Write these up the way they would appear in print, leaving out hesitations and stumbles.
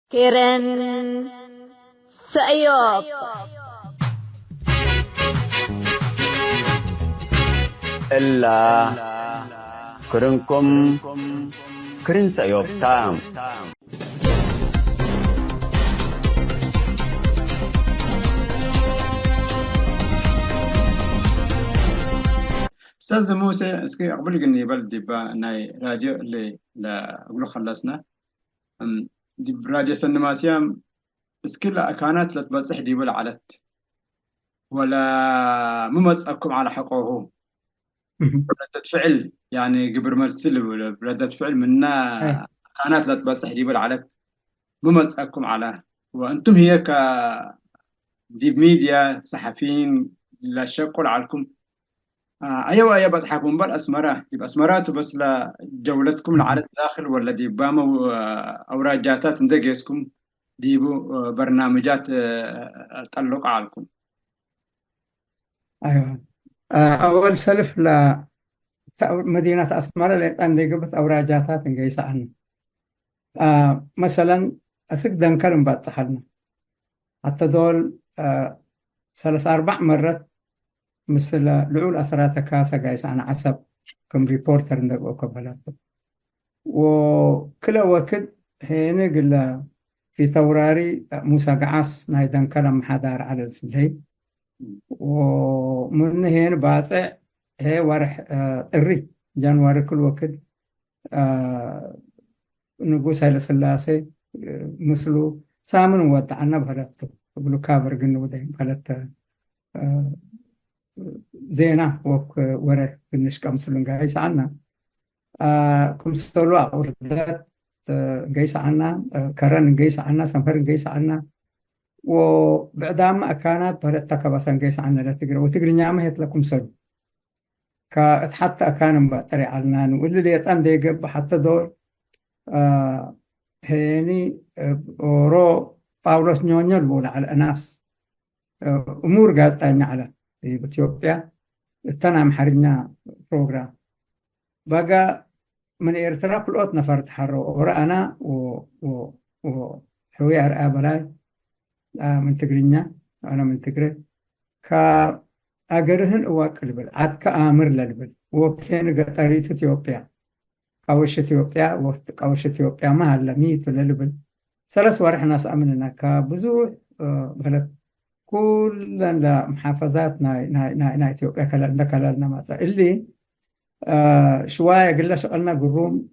Kiren Sayop. إلا كرنكم كرن سيوب تام أستاذ موسى اسكي أقبل قني بلدي ناي راديو اللي لا أقول خلصنا دي راديو سينماسيام اسكي لا كانت لا تبصح دي ولا علت ولا ممسكم على حقوقهم ردة فعل يعني قبل مرسل ولا ردة فعل منا كانت لا تبصح دي ولا علت ممسكم على وأنتم هي ك دي ميديا صحفيين لا شكر عليكم. ايوه ايوه بتحكم بالاسمرة يبقى اسمرات بس لا جولتكم العدد داخل ولا دي بامو اوراق جاتات ندقيسكم ديبو برنامجات تعلق عليكم. أيوة. أول سلف مدينة أسمرة اللي عندي قبت أوراجاتات نقيس عنه. مثلا أسك دنكرم باتحلنا حتى دول 3 4 مرات مثل لعول أسرات كاسة قايس عن عصب كم ريبورتر ندقو قبلته وكل وقت هنا قل في توراري موسى قعاس نايدن كلام حدار على السلهي ومن هنا باطع هي ورح الري جانواري كل وقت نقوس هاي الثلاثة مثلو سامن وضعنا بهلته بلو كابر قلنا وده بهلته زينة وره بالنش كمسلون جايس عنا كم سلوا وردات جايس عنا كرن جايس عنا سنفر جايس عنا وبعدام كانت بهلته كبسان جايس عنا لا تقرأ وتقرأ نعمة لكم سلو كحتى كان بطري علنا واللي يتأم ديقب حتى دور هيني رو باولوس نيونيو الأولى على الناس أمور قالت أنا على في إثيوبيا التنام حرجنا بروجرام بقى من إيرترا كل أوت نفر تحرو ورأنا و حوي أرقى بلاي من تقرينيا أنا من تقري كأجرهن أواك البل عاد كأمر للبل وكان قطرية إثيوبيا قوش إثيوبيا وقت قوش إثيوبيا ما هلا ميت ولا لبل 3 ناس أمننا كبزوح بلد كل محافظات نا إثيوبيا كلنا ما اللي شوية قلنا شغلنا قروم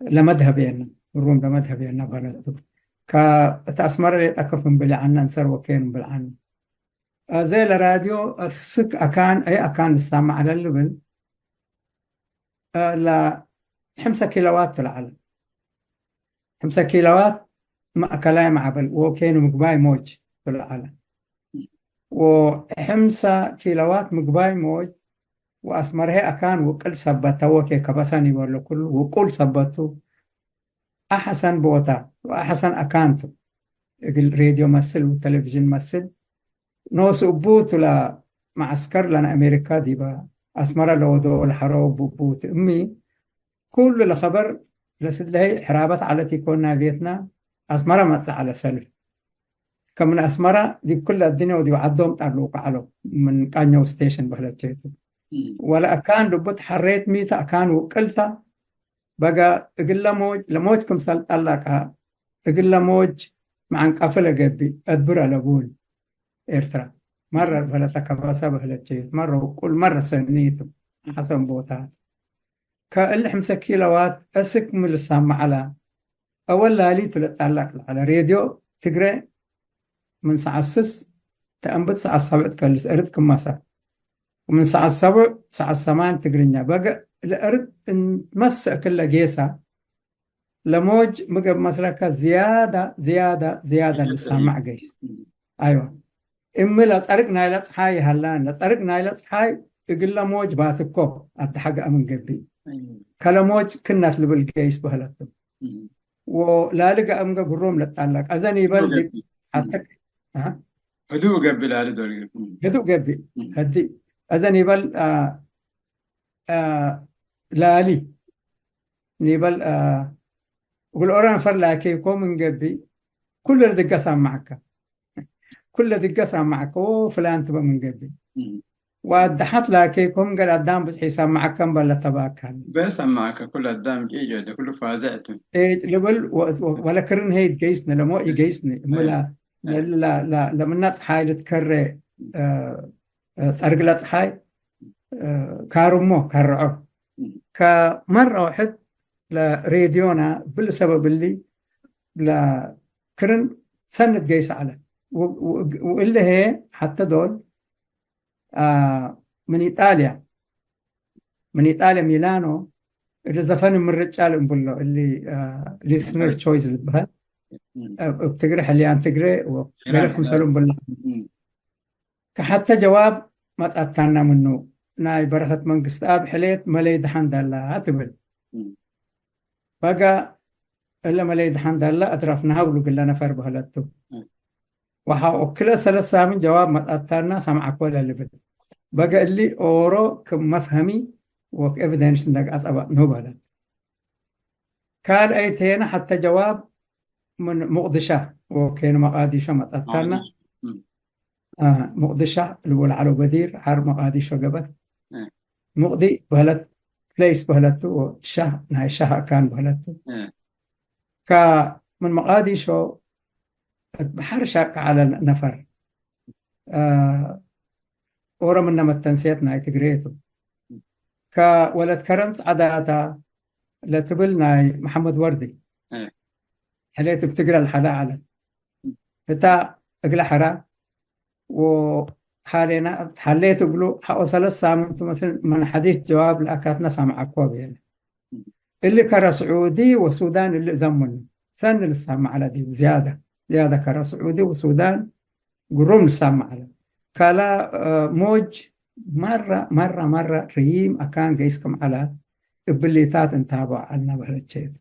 لمذهبينا قروم لمذهبينا بلد كتأسمر اللي أكفهم بلي عنا نسر وكين بالعنا زي الراديو السك أكان أي أكان السامع على اللبن لا 5 كيلوات العالم 5 كيلوات ما كلام عبل وكانوا مقباي موج في العالم و5 كيلوات مقباي موج وأسمرها أكان وكل سبته وكي كبساني ولا كل وكل سبته أحسن بوتا وأحسن أكانته الراديو مثل والتلفزيون مثل نوس أبوت لا معسكر لنا أمريكا دي با أسمر لو دو الحروب بوت أمي كل الخبر لسلهي حرابات على تيكونا فيتنا أسمر ما على سلف كمن أسمر دي كل الدنيا ودي عدهم تعلق على من كانيو ستيشن بهلتشيتو ولا أكان دبت حريت ميتا أكان وكلتا بقى إقل موج لموجكم سلط الله إقل موج مع قفل قبي أدبر لبون إرترا مرة بهلتا كباسا بهلتشيت مرة وكل مرة سنيتو حسن بوتات كأل 5 كيلوات أسكمل السامع على أول لالي تلتعلق على راديو تقرأ من ساعة 6 تأنبت ساعة 7 تكلس أردكم مساء ومن ساعة 7 ساعة 8 تقرينيا بقى الأرض نمسع كل جيسة لموج مقب مسلكة زيادة للسامع جيس أيوة إمي لا تسألك نايلة صحاي هلان لا تسألك نايلة صحاي يقول موج باتكو أتحقق من قبي كلا موج كنا تلب الجيس بهلتم ولا لقى أمقى قروم لتعلق أزني بلدي حتى هدوء قبل على دول هدوء قبي هدي أزني بل لالي نيبل وقول أوران فرلا كيكو من قبي كل الدقة سامعك كل الدقة سامعك أو فلان تبى من قبي ودحت لا كيكم قال قدام بس حساب معك كم بلا تباك هن بس معك كل قدام إيجا ده كله فازعته. إيه لبل ولا كرن هيد جيسنا لما يجيسني ملا لا لما الناس حايل تكرر أرجلت حاي كارمو كرعه كمرة واحد لراديونا بالسبب اللي لا كرن سند جيس على واللي هي حتى دول من إيطاليا ميلانو اللي زفن من الرجال نقول اللي listener choice اللي بها بتقري اللي أن تقري وقالكم سلام بالله كحتى جواب ما تأتانا منه ناي بركة من قستاب حليت مليد حمد الله هتبل بقى إلا مليد حمد الله أطرفناها ولو قلنا نفر بهلتو وكل ثلاثة من جواب ما تأتانا سمعك ولا اللي بد بقى اللي أورو كم مفهمي وك evidence عندك أصابع نوبلت كان أيتين حتى جواب من مقدشة وكان مقاديشة ما تأتانا مقدشة الأول على بدير عار مقاديشة قبل مقدي بهلت بليس بهلتو وشه نهاي شه كان بهلتو كمن مقاديشة بحر شاك على نفر أورا من نمت تنسيت نهاي تقريتو كولد كرنت عداتا لتبل ناي محمد وردي حليت بتقرا الحلا على بتاع اقلا حرا وحالينا حليت بلو حوصل السامنت مثل من حديث جواب لأكاتنا سامع أكواب يعني اللي كرا سعودي وسودان اللي زمن سن السامع على دي زيادة كرا سعودي وسودان قروم السامع على كلا موج مرة ريم أكان قيسكم على إبليتات انتابع عنا بهالشيء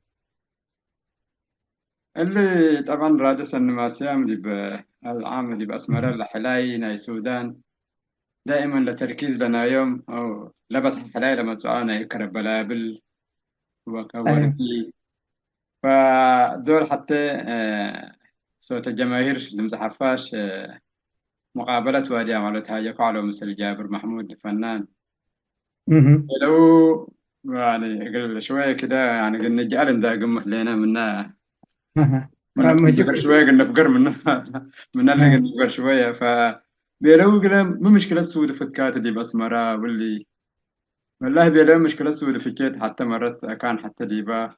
اللي طبعا رادس النماسيام العام اللي بأسمرة لحلاي ناي سودان دائما لتركيز لنا يوم أو لبس حلاي لما سؤالنا يكرر بلابل وكوردي فدول حتى صوت الجماهير اللي مزحفاش مقابلة وادي عملتها يقعلوا مثل جابر محمود الفنان لو يعني قل شوية كده يعني قلنا نجعل داقم لنا منها من شوية قلنا فقر منها اللي قلنا فقر شوية بيلو قلنا مو مشكلة السود فكات اللي بأسمرة واللي والله بيلو مشكلة السود فكات حتى مرات كان حتى ديبا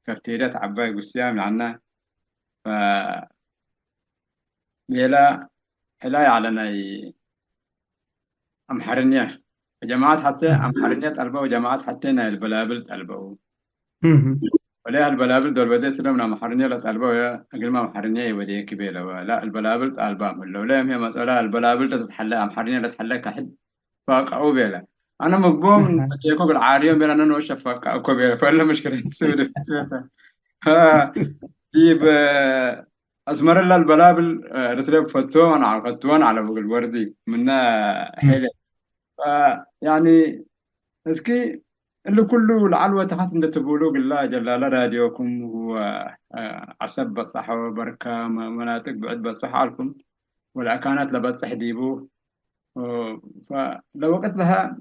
كافتيريات عباي قسيام عنا ف بيلا حلاي على ناي أمحرنية جماعات حتى أمحرنية طلبوا وجماعات حتى ناي البلابل طلبوا ولا البلابل دول بديت لهم أمحرنية لا طلبوا يا أقل ما أمحرنية يودي كبيرة لا البلابل طلبوا من لو لا هي مسألة البلابل تتحلى أمحرنية لا تحلى كحد فاقعوا بيلا أنا مقبوم تيكو العارية بين أنا نوش فاقعوا بيلا فلا مشكلة تسوي ها يب أزمر الله البلابل رتلب فتوان على فوق الوردي منها حيلة يعني اسكي اللي كله العلوة تحت انت تقولوا بالله جلال راديوكم هو عسب بصحة وبركة مناطق بعد بصحة لكم والأكانات لبصح ديبو فلو وقت لها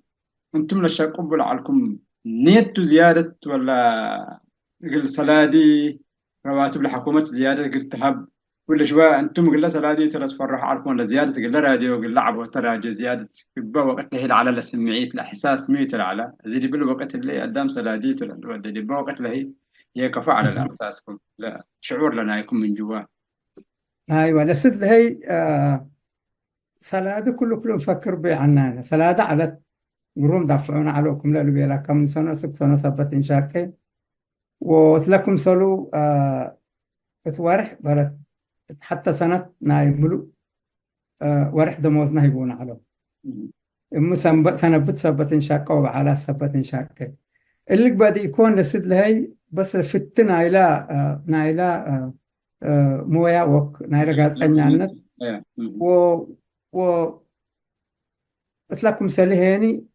انتم للشاقب عليكم نيت زيادة ولا قل صلادي رواتب الحكومة زيادة قل تهب ولا شوية انتم قل صلادي ترى تفرح عليكم ولا زيادة قل راديو قل لعب وتراجع زيادة بوقت له على السمعيت الإحساس ميتر على زي بالوقت اللي قدام صلادي ترى ودي بوقت له هي كفى على الأحساسكم لا شعور لنا يكون من جوا أيوة لسد هي صلاة كله مفكر بعنانا صلاة على قروم دفعونا عليكم لا بيلا كم سنة 6 سنة سبت إن شاء وتلكم سلو اتوارح بلد حتى سنة نايملو ورح دموزنا يبون على سنة بتثبت إن شاء وعلى ثبت إن شاء اللي بدي يكون لسد لهي بس فت نايلا مويا وك نايلا غاز قنيانت و اتلكم سليهاني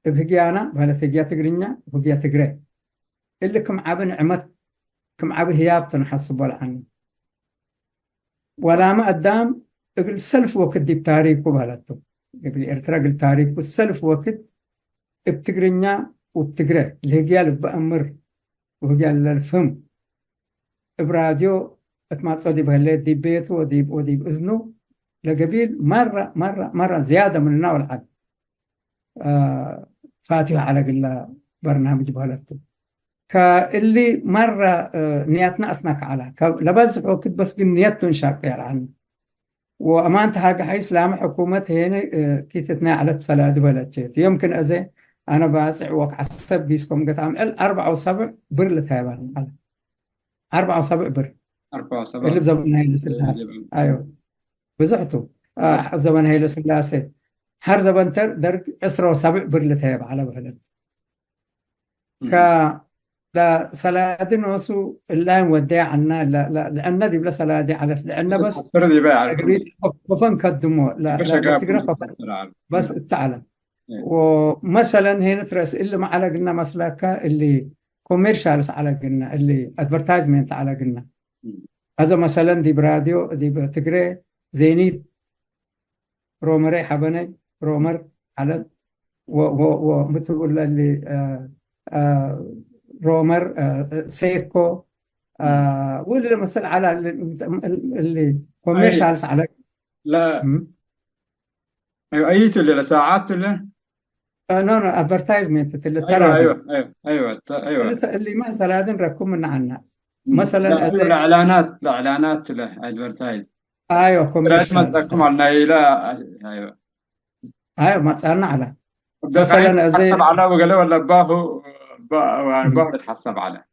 بهجيانا بهلا تجيا تقرينيا بهجيا تقري اللي كم عبن عمت كم عبي هيابتن حسب ولا عني ولا ما قدام اقل سلف وقت دي بتاريخ وبهلتو قبل ارتراق التاريخ والسلف وقت بتقرنيا وبتقرأ اللي هي قال بأمر وهي الفهم براديو اتما تصدي بهالليل دي بيته ودي بإذنه لقبيل مرة زيادة من النوع العد فاتحة على قلة برنامج بهالتو كاللي مرة نيتنا أسناك على لبز وقت بس نيتنا نشاق يعني وأمانة حاجة حيث لام حكومة هنا كيتتنا على بسلاد بلد يمكن أزي أنا باسع وقع السب جيسكم قطعم 4 و7 بر لتهيبان على 4 و7 بر 4 و7 اللي بزمن هاي لسلاسة أيوه بزعتو بزمن هاي لسلاسة هر زبن درج 10 و7 بر لتهيب على بلد لا سلادين وسو الآن ودي عنا لا لأن دي بلا سلادي على لأن بس وفن كدمو لا تقرأ بس تعلم ومثلا هنا ترس اللي ما على قلنا مسلكة اللي كوميرشالز على قلنا اللي ادفرتايزمنت على قلنا هذا مثلا دي براديو دي بتقرأ زينيت رومري حبني رومر على ومتقول اللي رومر سيكو واللي مثل على اللي كوميرشالز على لا ايوه ايته اللي ساعات له نو ادفرتايزمنت اللي ترى ايوه اللي مثلا هذا نركب من عنا مثلا الاعلانات له ادفرتايز ايوه كوميرشال ما تقوم على لا ايوه ما تسالنا على مثلا زي على ولا باهو تحسب على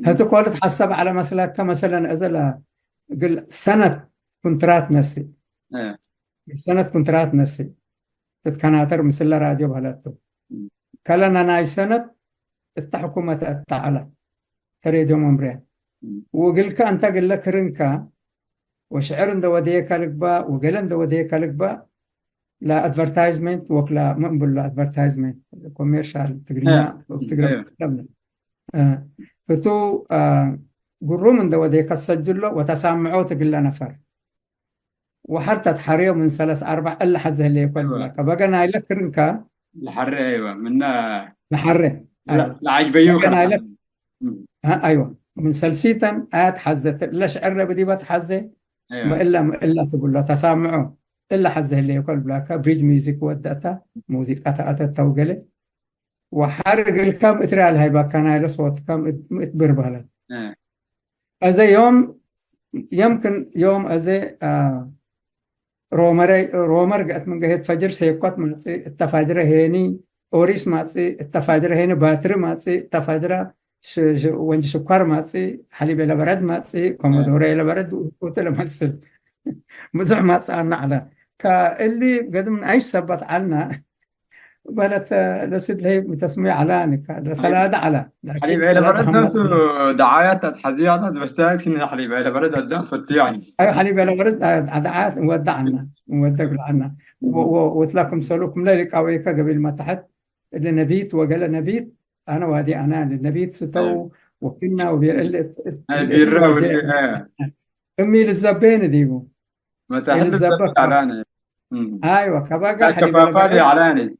هتقول تحسب على مثلا كمثلا اذا قل سنه كونترات نسي سنه كونترات نسي تتكناتر مثل راديو بهلاتو كلنا ناي سنه التحكومه التعالى تريد يوم امرين وقل كأنت قل لك رنكا وشعر دو وديك لكبا وقلن دو وديك لكبا لا ادفرتايزمنت وكلا مقبل لا ادفرتايزمنت كوميرشال تقريبا تقريبا فتو قروا من دو وديك السجل وتسامعوا تقل نفر وحتى تحريه من 3-4 الا حزه اللي يقول لك بقى ناي لك رنكا الحر ايوه منا نحره لا عجبيوك ايوه من سلسيتا حزت لا شعر بدي بتحزه ما الا تقول له تسامعوا الا حزه اللي يقول بلاكا بريج ميوزك ودتا موسيقى اتت توغله وحرق الكم اترال هاي كان هاي صوت كم اتبر بهلت اذا يوم يمكن يوم اذا رومر قالت من قهت فجر سيقوت ماتسي التفاجر هيني اوريس ماتسي التفاجر هيني باتر ماتسي التفاجر وانج سكر ماتسي حليب إلى برد ماتسي كومودوري إلى برد وتلا ماتسل مزح ماتس عنا على كاللي قد من عيش سبت عنا بلت لسد لي بتسمية علاني سلادة على حليب إلى برد نفسه دعايات حزينة بس تاكسي حليب إلى برد قدام فتياني أيوة حليب إلى برد دعايات مودعنا مودع عنا وتلاكم سلوكم ليلك أويك قبل ما تحت اللي نبيت وقال نبيت أنا وهذه أنا النبيت ستو وكنا أمي للزبين ديبو ما تحدث علاني أيوة كبقى حليب علاني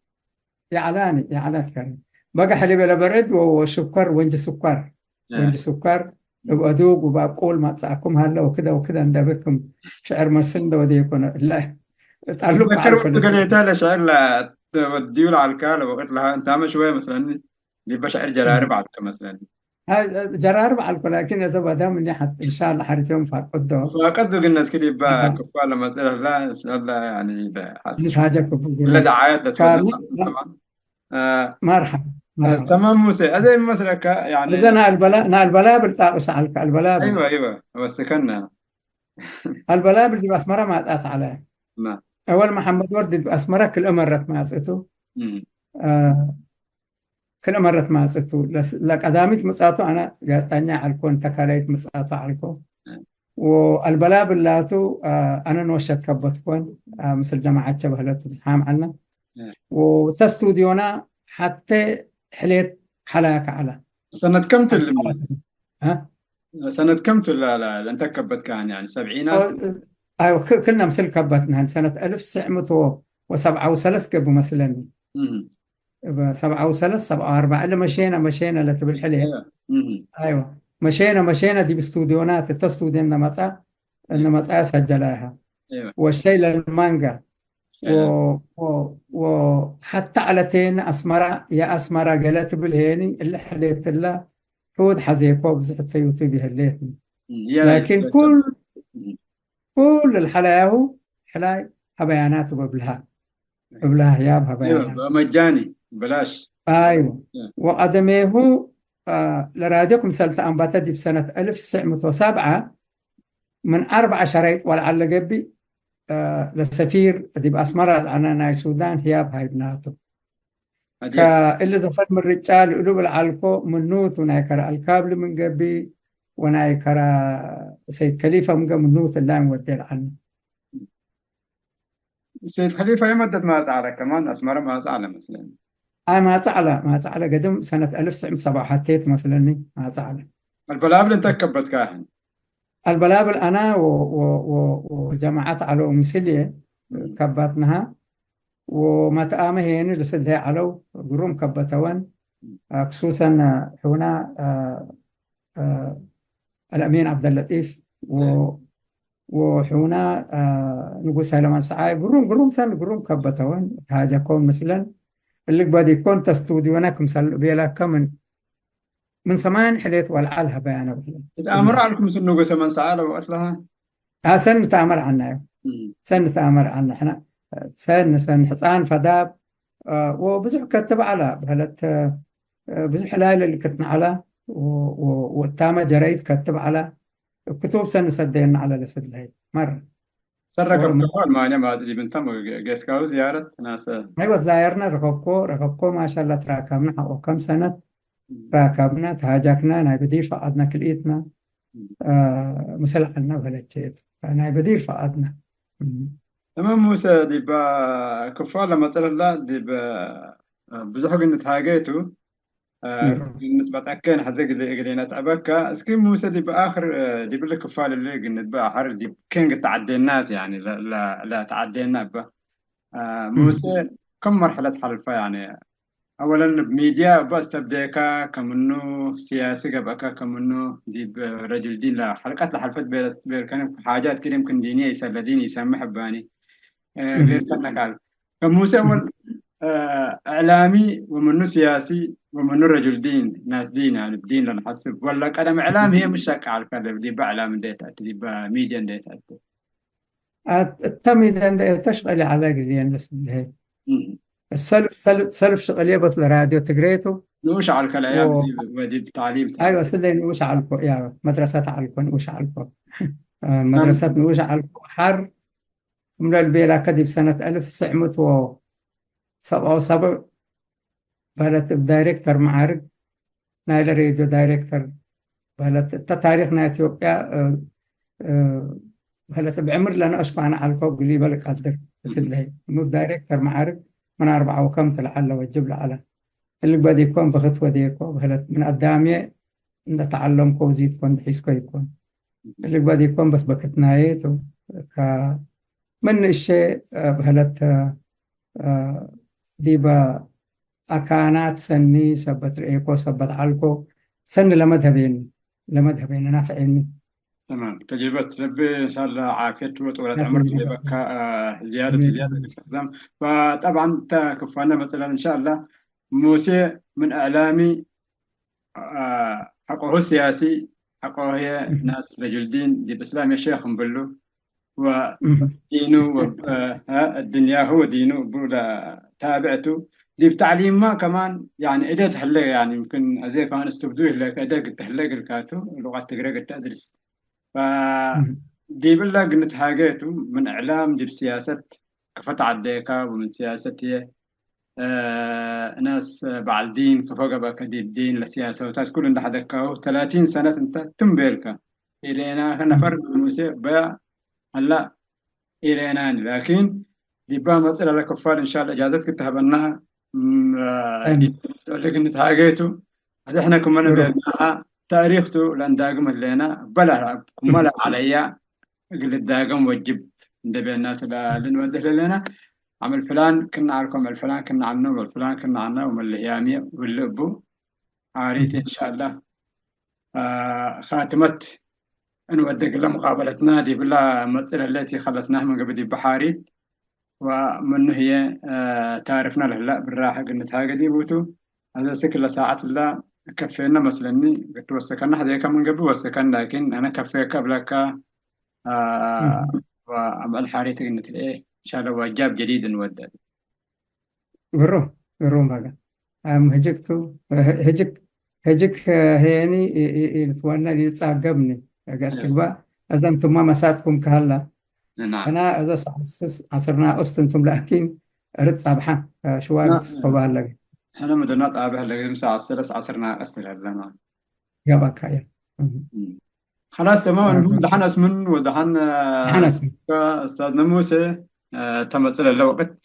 يا علاني كريم بقى حليب البرد وسكر وانج سكر وانج سكر وأدوق وبقول ما تساكم هلا وكذا ندبكم شعر مسند ودي يكون لا تعلم معكم قال شعر لا توديوا على الكاله وقلت لها انت عامل شويه مثلا يبقى شعر جرارب على مثلا جرارب على لكن اذا بدا من ناحيه ان شاء الله حريتهم فقدوا الناس كده يبقى كفاله لما تصير لا ان شاء الله يعني مش حاجه لا دعايات طبعا مرحبا تمام موسى هذا مسلك يعني اذا البلابل اسالك البلابل ايوه بس كنا البلابل دي اسمرها ما اتقطع عليها نعم اول محمد وردي باسمرها كل مرت ما اسيته كل مرت ما اسيته لك اداميت مصاته انا قاطعني على الكون تكاليت مصاته على الكون والبلابل لاتو انا نوشت كبت كون مثل جماعه شبه لاتو بسحام عنا وتستوديونا حتى حليت حلاك على سنة كم تلمي؟ ها. سنة كم لا انت كبت كان يعني سبعينات؟ أيوة كنا مثل كبتنا سنة 1937 قبل مثلا مهم. 37 74 اللي مشينا لتبالحليب. ايوه. مهم. ايوه مشينا دي باستوديونات التستوديو ايوه. إن مسا سجلها ايوه. والشيل المانجا فعلا. وحتى على تين أسمرة يا أسمرة قالت بالهيني اللي حليت الله حود حزيكو بزحت يوتيوب هليتني. يا لا لكن يتذكر. مهم. كل الحلايا حلاي هبيانات قبلها يابها بيانات. ايوه مجاني بلاش. ايوه وأدميه لراديوكم سلطة أنباتت دي بسنة 1907 من 4 شريط ولعل قبي لسفير دي بأسمرة الأناناي السودان هياب هاي بناته هديك. كإلي زفر من الرجال قلوب العلقو من نوت ونايكرا الكابل من قبي ونايكرا سيد خليفة من نوت اللي مودي عنه. سيد خليفة يمدد ما زعل كمان أسمر ما زعل مثلا. ما زعل قدم سنة 1907 حتيت مثلا ما زعل. البلابل انت كبت كاهن. البلابل أنا وجماعات على مسلية مهم. كبتناها وما تآمهين لسدها علو قروم كبتوان خصوصا هنا الأمين عبد اللطيف وحونا نقول سلمان سعاي قروم كبتوان حاجة كون مثلا اللي بدي يكون تستوديونا كمثل بيلا كمن من زمان حليت والعالها بيانا تأمر عليكم سنو قسم من سعالة وقت لها. سن تأمر عنا مهم. سن تأمر عنا احنا سن حصان فداب وبزح كتب على بهلت بزح ليلة اللي كتنا على والتامة جريد كتب على كتب سن سدينا على لسد لهي مرة. سرك ومن بكوال ما أنا ما أدري بنتم جيسكاو زيارة ناس. أيوة زايرنا ركبكو ما شاء الله تراكمنا وكم سنة راكبنا تهاجكنا ناي بدير فقدنا كليتنا مسلحنا وهلتشيت ناي بدير فقدنا. تمام موسى دي با كفالة مثلا لا دي با بزحق إن تهاجيتو بالنسبة تأكين حزق اللي قلنا تعبك سكين موسى دي بآخر دي بالك كفالة اللي قلنا بآخر دي كين تعدينات يعني لا تعدينا با موسى كم مرحلة حلفة يعني اولا بميديا بس تبديكا كمنو سياسي قبكا كمنو دي رجل دين لا حلقات لحلفت كان حاجات كده يمكن دينية يسال ديني يسمح باني غير كان قال كموسى اول اعلامي ومنو سياسي ومنو رجل دين ناس دين يعني بدين لنحسب ولا قدم اعلام هي مش شك على الكلام دي باعلام ديتا دي بميديا ديتا. التمي ده تشغل على قليل الناس اللي هي السلف شغلية بطل راديو تقريته نوش على الكلام و دي ودي التعليم أيوة تاعنا. سيدي نوش على يا مدرسة على نوش على مدرسة نوش على حر من البيلا كدي بسنة 1977 بلت بدايركتور معارك نايل راديو دايركتور بلت تاريخنا إثيوبيا بلت بعمر لنا أشبع أنا على الكوب اللي بالك قدر سيدي مو دايركتور معارك من 4 وكم تلعل وجب له على اللي بدي يكون بغت وديكو بهلت من قدامي نتعلم كو زيد كون حيس كو يكون اللي بدي يكون بس بكت نايت ك من الشيء بهلت ديبا أكانات سني سبت ريكو سبت علكو سن لمذهبين نافعني. تمام تجربة تنبي إن شاء الله عافية وطولة عمر نافعني تجيبك زيادة الاستخدام. فطبعا أنت كفانا مثلا إن شاء الله موسى من إعلامي حقه سياسي حقه هي ناس رجل دين دي بإسلام يا شيخ مبلو ودينه الدنيا هو دينه بولا تابعته دي بتعليم ما كمان يعني إذا تحلق يعني يمكن زي كمان استبدوه لك إذا قلت تحلق الكاتو لغة تقرأ تدرس ف دي بالله قلت حاجاته من إعلام دي بسياسة كفت عديكا ومن سياسة هي ناس بعدين كفوق بقى كديب دين لسياسة وتاس كل عند حدكاو 30 سنة انت تنبيلك إلينا هنا فرق الموسيقى بيع هلا إلينا لكن دي بقى مسألة لكفار إن شاء الله إجازتك تهبناها دي لكن نتهاجيتو هذا إحنا كمان بيناها تاريخته لان داقم لنا بلا كملا عليا قل الداقم وجب ندبي الناس لنوده لنا عمل فلان كنا عليكم الفلان كنا عنه والفلان كنا عنه ومن الهيامية واللي أبو عاريتي إن شاء الله خاتمت أن ودق له مقابلة نادي بالله المسألة التي خلصناها من قبل بحاري ومن هي تعرفنا له لا بالراحة قلنا هاجدي بوتو هذا سكر ساعات الله كفينا مثلا قلت وسكننا هذا من قبل وسكن لكن أنا كفيك قبلك وعمل حاريتي قلت إيه إن شاء الله وجاب جديد نودد برو بقى هجك هيني الثوانا اللي تصاقبني قالت بقى إذا أنتم ما مساتكم كهلا نعم أنا إذا عصرنا أنتم لكن أرد صباحا شوية صباح لك أنا مدنا طابع لقيت مساعة السلس عصرنا أسئلة لنا يا بكايا خلاص تمام دحين اسمن ودحين أنا اسمي أستاذنا موسى تمثل الوقت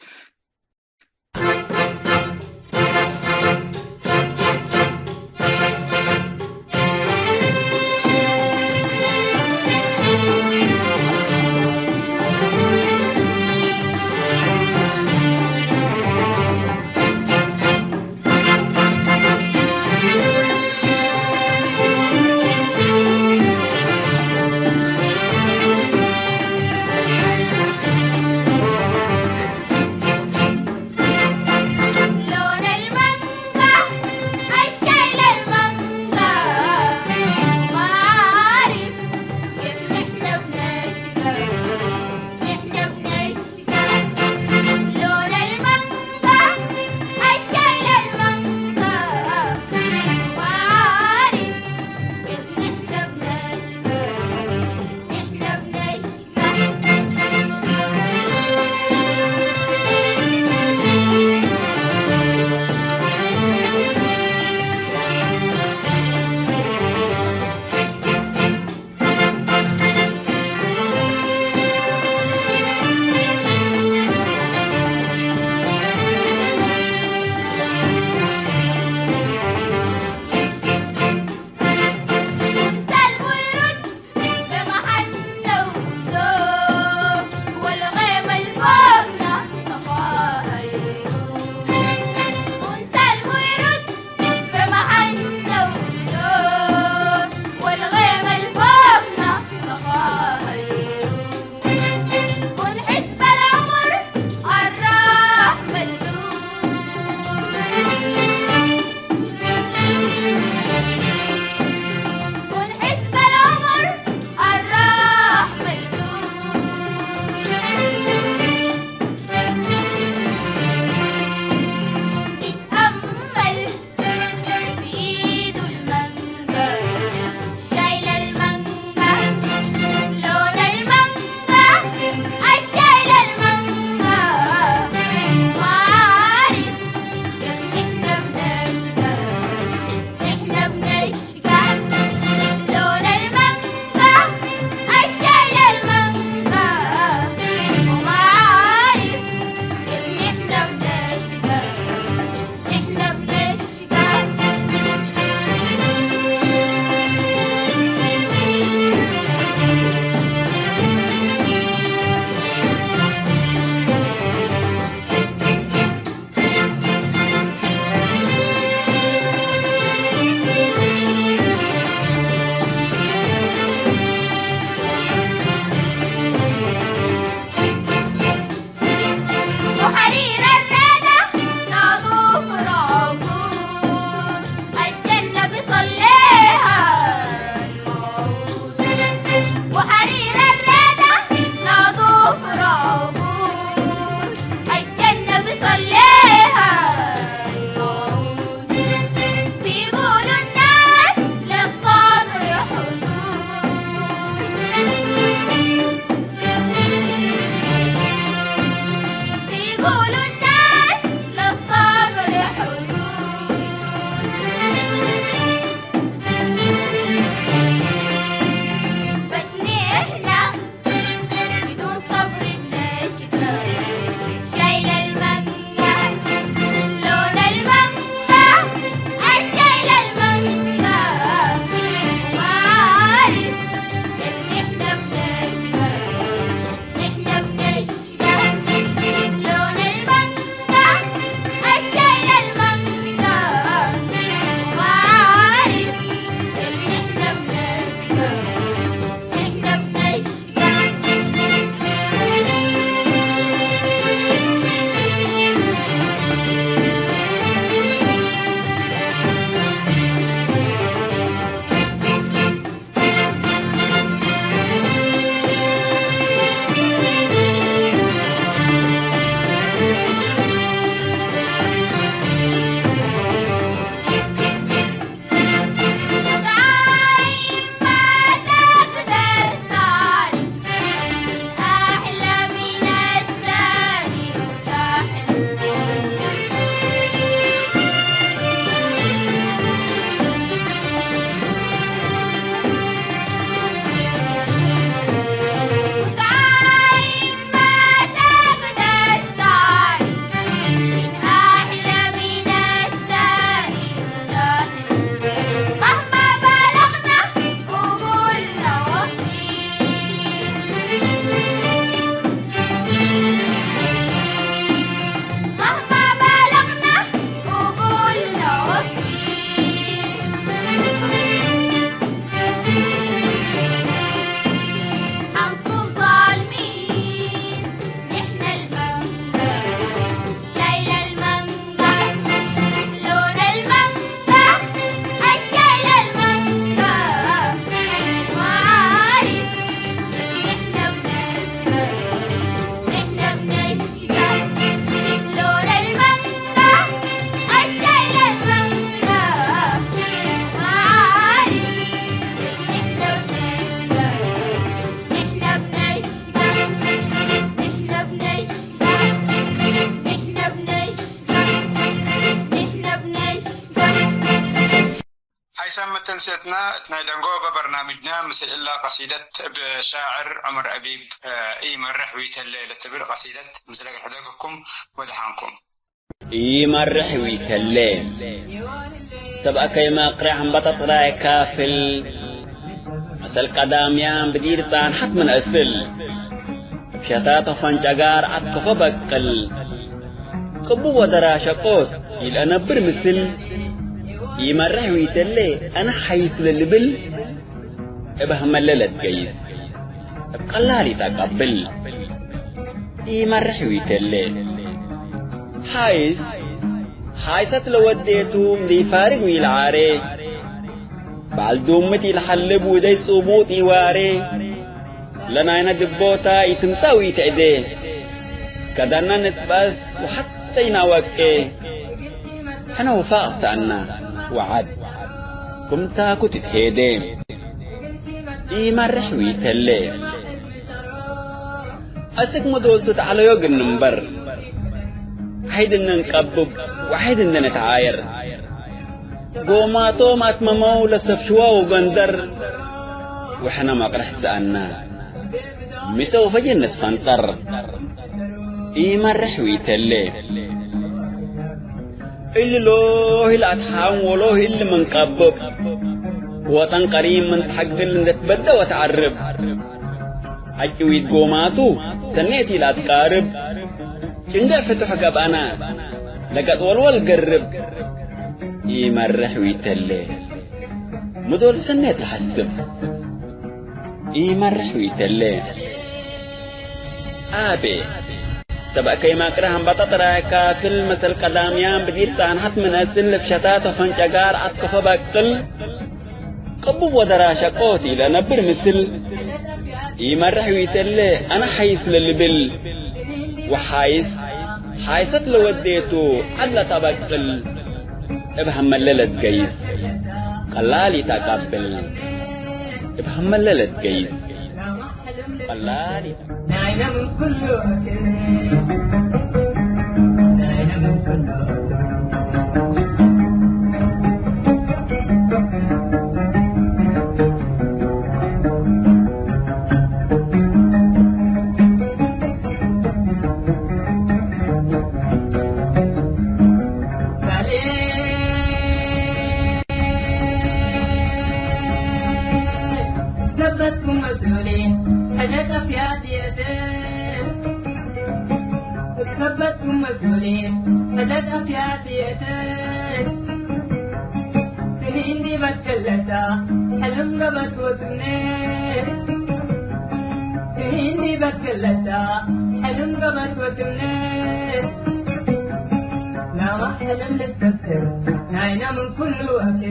تنسيتنا تنايدنقو برنامجنا مثل إلا قصيدة شاعر عمر أبيب إي مرح ويتلي لتبر قصيدة مثل حدقكم ودحانكم إي مرح ويتلي سبأ كيما قرأ هم بتطلع كافل مثل قداميان بدير طان حق من أسل بشتات فانجاقار عطف بقل قبو ودرا شقوت إلا نبر مثل يمرح ويتلي أنا حيث للبل إبهم الليلة جيس بقلالي تقبل يمرح ويتلي حايسة لوديتو مدي فارق ويلعاري بعالدومتي لحلب ودي صوبوتي واري لنا ينا دبوتا يتمساوي تعدي كدنا نتبس وحتى يناوكي حنا وفاق سألنا وعد كمتا كتت هيدين يمرح ويتلي أسك مدولتو تعالى يوغ النمبر حيد إن نقبب وحيد إن نتعاير قوماتو ماتممو لسفشوا وغندر وحنا ما قرح سألنا مسو فجنة فانطر يمرح ويتلي اللي لوه الأتحام ولوه اللي منقبب وطن قريم من تحقل نتبدأ وتعرب حجويت قوماتو سنيتي لا تقارب جنجا فتح قبانا لقد والوال قرب يمرح ويتلي مدول سنيت الحسب يمرح ويتلي آبي سبأ كيما كرهم بتطرع كافل مثل قداميان بدير سانحت من أسل فشتات وفنجاقار عطف بقل قبو ودرا شقوتي لنبر مثل يمرح ويتلي أنا حيث للبل حايست لوديتو عدل تبقل ابهم الليلة جيس قلالي تقبل ابهم الليلة جيس قلالي ناينا من كل ناينا من كل ثبتكم مسؤولين فجد أفياتيتين سنين دي بتكلتا حلم قبت وتمنين سنين دي بتكلتا حلم قبت وتمنين لا ما حلم للتفكير ناينا من كل وقت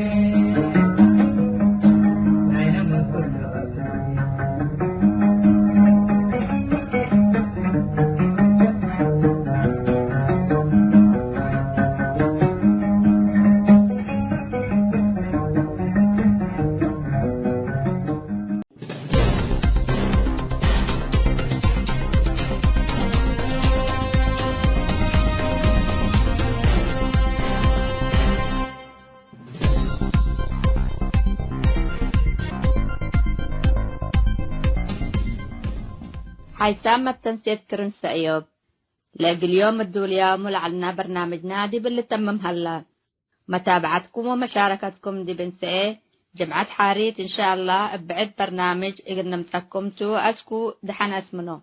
ناينا من كل وقت حيثام التنسيت كرنس أيوب لاقي اليوم الدوليا ملعلنا برنامج نادي باللي تمم هلا متابعتكم ومشاركتكم دي بنسئة جمعة حاريت إن شاء الله بعد برنامج إقرنا متركمتو أسكو دحان اسمنو